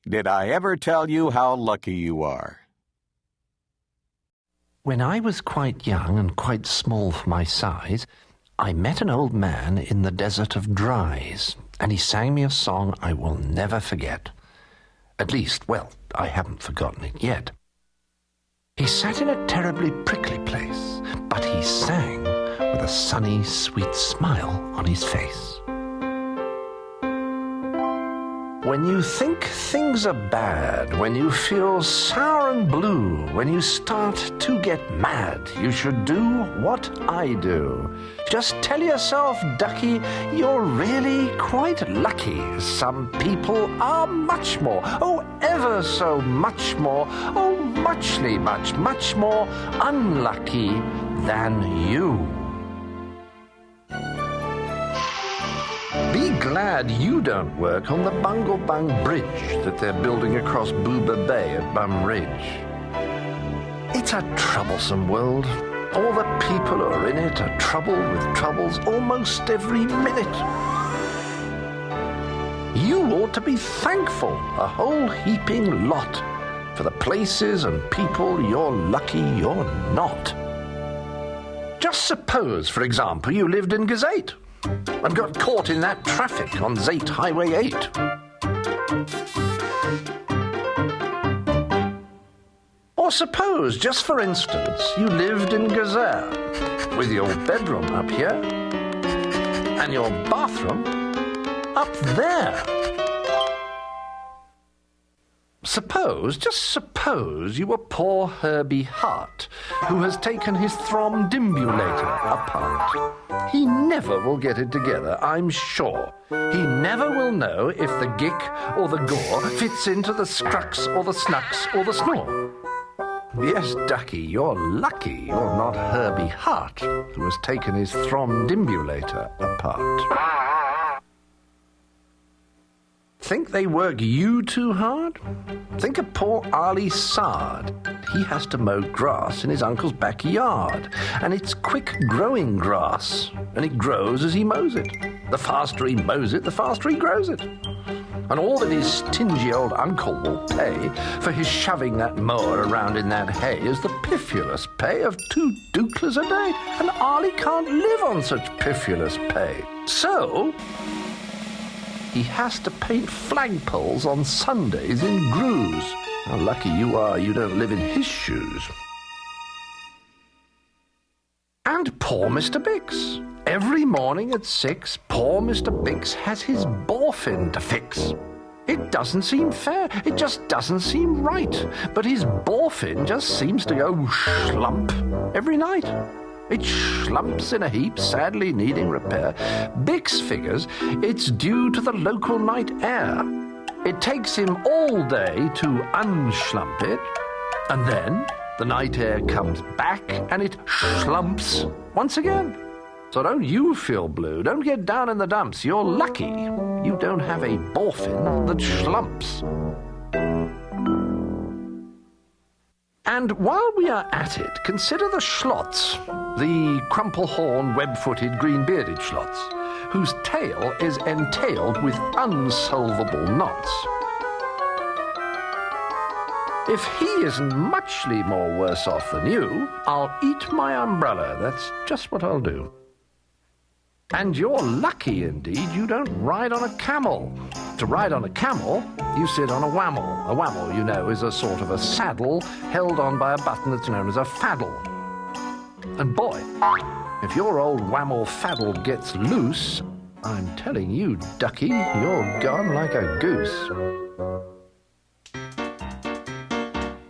Did I ever tell you how lucky you are? When I was quite young and quite small for my size, I met an old man in the desert of Dries, and he sang me a song I will never forget. At least, well, I haven't forgotten it yet. He sat in a terribly prickly place, but he sang with a sunny, sweet smile on his face. When you think things are bad, when you feel sour and blue, when you start to get mad, you should do what I do. Just tell yourself, ducky, you're really quite lucky. Some people are much more, oh, ever so much more, oh, muchly much more unlucky than you. Be glad you don't work on the Bungle Bung Bridge that they're building across Booba Bay at Bum Ridge. It's a troublesome world. All the people who are in it are troubled with troubles almost every minute. You ought to be thankful, a whole heaping lot, for the places and people you're lucky you're not. Just suppose, for example, you lived in Gazette and got caught in that traffic on Zate Highway 8. Or suppose, just for instance, you lived in Gazette with your bedroom up here and your bathroom up there. Suppose, just suppose, you were poor Herby Hart, who has taken his thromdimbulator apart. He never will get it together, I'm sure. He never will know if the gick or the gore fits into the scrux or the snucks or the snore. Yes, ducky, you're lucky you're not Herby Hart, who has taken his thromdimbulator apart. Think they work you too hard? Think of poor Ali Sard. He has to mow grass in his uncle's backyard, and it's quick-growing grass, and it grows as he mows it. The faster he mows it, the faster he grows it. And all that his stingy old uncle will pay for his shoving that mower around in that hay is the piffulous pay of 2 duklas a day, and Ali can't live on such piffulous pay. So he has to paint flagpoles on Sundays in grooves. How lucky you are you don't live in his shoes. And poor Mr. Bix. Every morning at 6, poor Mr. Bix has his borfin to fix. It doesn't seem fair. It just doesn't seem right. But his borfin just seems to go slump every night. It slumps in a heap, sadly needing repair. Bix figures it's due to the local night air. It takes him all day to unslump it, and then the night air comes back and it slumps once again. So don't you feel blue. Don't get down in the dumps. You're lucky you don't have a borfin that slumps. And while we are at it, consider the schlots, the crumple-horned, web-footed, green-bearded schlots, whose tail is entailed with unsolvable knots. If he isn't muchly more worse off than you, I'll eat my umbrella. That's just what I'll do. And you're lucky, indeed, you don't ride on a camel. To ride on a camel, you sit on a whammel. A whammel, you know, is a sort of a saddle held on by a button that's known as a faddle. And boy, if your old whammel faddle gets loose, I'm telling you, ducky, you're gone like a goose.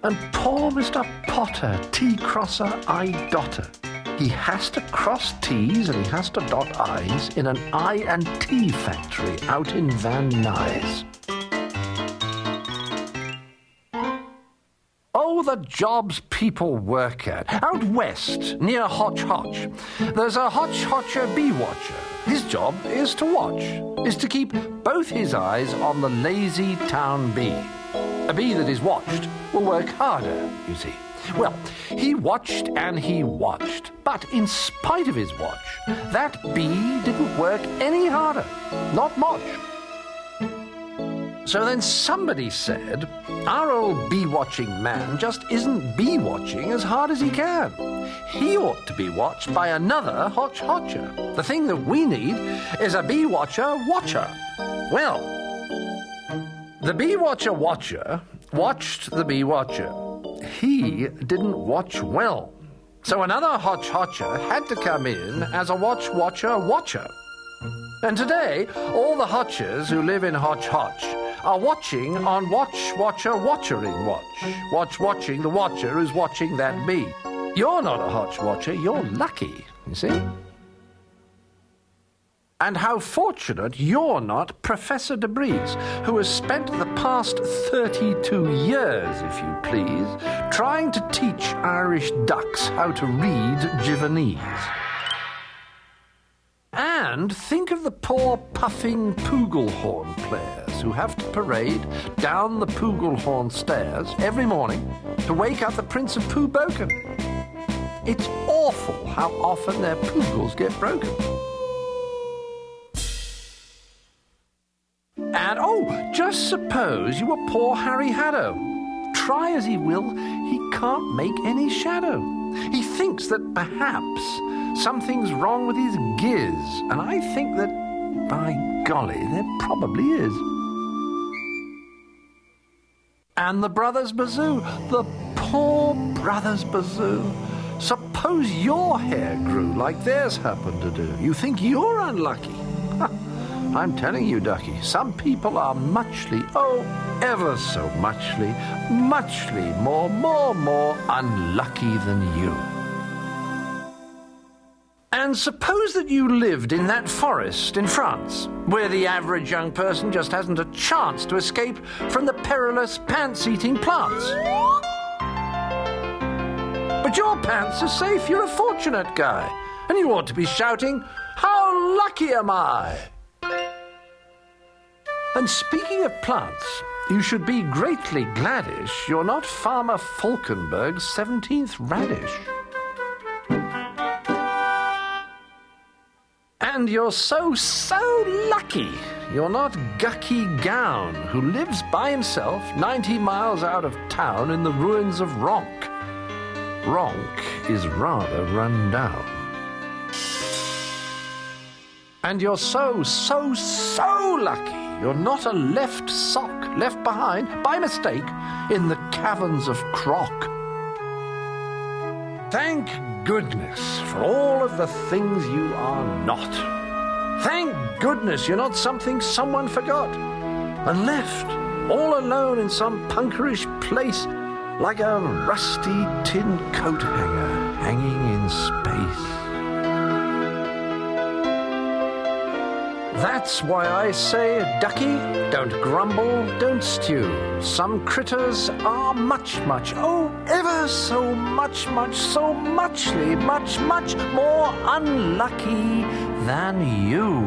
And poor Mr. Potter, T-crosser, I-dotter. He has to cross T's and he has to dot I's in an I and T factory out in Van Nuys. Oh, the jobs people work at. Out west, near Hotch Hotch, there's a Hotch Hotcher bee watcher. His job is to watch, is to keep both his eyes on the lazy town bee. A bee that is watched will work harder, you see. Well, he watched and he watched, but in spite of his watch, that bee didn't work any harder, not much. So then somebody said, our old bee-watching man just isn't bee-watching as hard as he can. He ought to be watched by another hotch-hotcher. The thing that we need is a bee-watcher-watcher. Well, the bee-watcher-watcher watched the bee-watcher. He didn't watch well. So another hotch-hotcher had to come in as a watch-watcher-watcher. And today, all the hotchers who live in Hotch-Hotch are watching on watch-watcher-watchering watch. Watch-watching the watcher who's watching that bee. You're not a hotch-watcher, you're lucky, you see? And how fortunate you're not Professor de Bries, who has spent the past 32 years, if you please, trying to teach Irish ducks how to read Givanese. And think of the poor puffing Pooglehorn players who have to parade down the Pooglehorn stairs every morning to wake up the Prince of Poohboken. It's awful how often their poogles get broken. And, just suppose you were poor Harry Haddo. Try as he will, he can't make any shadow. He thinks that perhaps something's wrong with his giz, and I think that, by golly, there probably is. And the Brothers Bazoo, the poor Brothers Bazoo. Suppose your hair grew like theirs happened to do. You think you're unlucky? I'm telling you, Ducky, some people are muchly, ever so muchly more unlucky than you. And suppose that you lived in that forest in France, where the average young person just hasn't a chance to escape from the perilous pants-eating plants. But your pants are safe, you're a fortunate guy, and you ought to be shouting, "How lucky am I?" And speaking of plants, you should be greatly gladish you're not Farmer Falkenberg's 17th radish. And you're so lucky you're not Gucky Gown, who lives by himself 90 miles out of town in the ruins of Ronk. Ronk is rather run down. And you're so lucky you're not a left sock left behind, by mistake, in the caverns of Croc. Thank goodness for all of the things you are not. Thank goodness you're not something someone forgot and left all alone in some punkerish place like a rusty tin coat hanger hanging in space. That's why I say, Ducky, don't grumble, don't stew. Some critters are much, ever so much more unlucky than you.